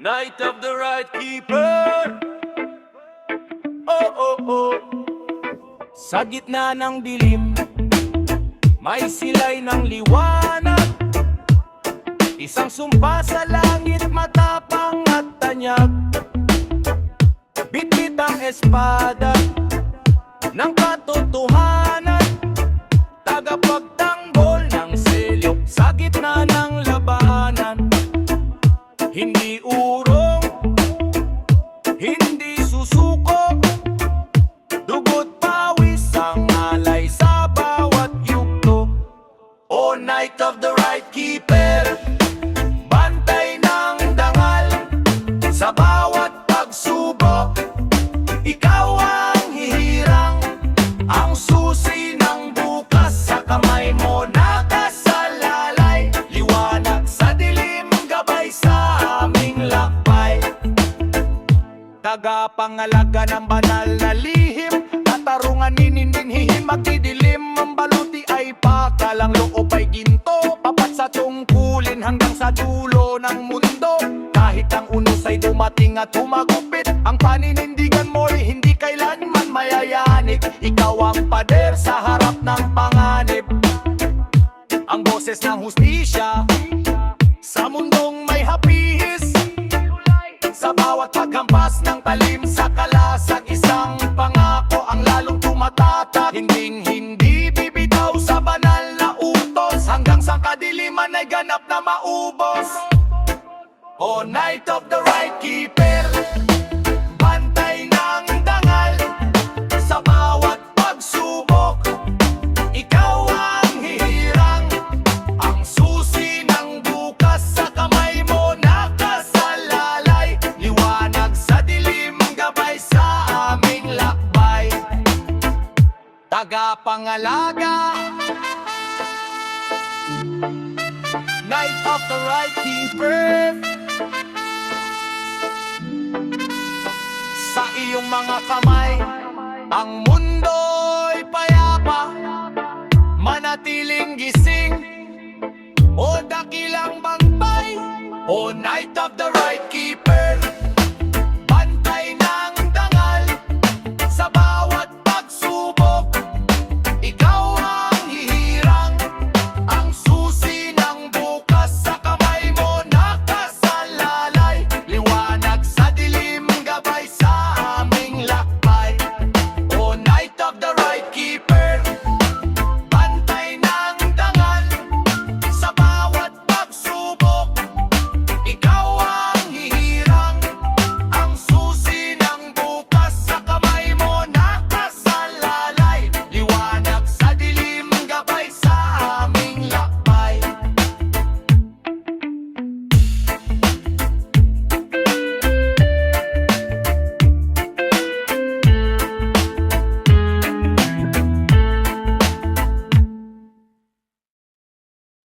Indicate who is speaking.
Speaker 1: Night of the right keeper. Oh, oh, oh. Sa gitna ng dilim, may silay ng liwanag. Isang sumpa sa langit, matapang at tanyag. Bitbit ang espada ng katotohanan, tagapagtanggol ng selyo sa gitna ng labanan. Hindi urong, hindi susuko, dugo't pawis ang alay sa bawat yugto. O Night of the right keeper, bantay ng dangal sa bawat pagsubok. Ikaw ang hihirang, ang susi ng bukas sa kamay mo nakasalalay. Liwanag sa dilim, gabay sa aming lakbay. Tagapangalaga ng banal na lihim, katarungan ninindinhihim, magdidilim. Ang baluti ay pakalang, loob ay ginto, papat sa tungkulin hanggang sa dulo ng mundo. Kahit ang unos ay dumating at humagupit, ang paninindigan mo'y hindi kailanman mayayanig. Ikaw ang pader sa harap ng panganib, ang boses ng hustisya sa mundong may hapihis. Sa bawat paghampas ng talim sa kalasag, isang pangako ang lalong tumatatak. Hinding-hindi bibitaw sa banal na utos, hanggang sa kadiliman ay ganap na maubos. O Night of the right keeper, bantay ng dangal sa bawat pagsubok. Ikaw ang hihirang, ang susi ng bukas sa kamay mo nakasalalay. Liwanag sa dilim, gabay sa aming lakbay. Tagapangalaga, Night of the right keeper. Sa iyong mga kamay, ang mundo'y payapa, manatiling gising o dakilang bantay. O Night of the right keeper,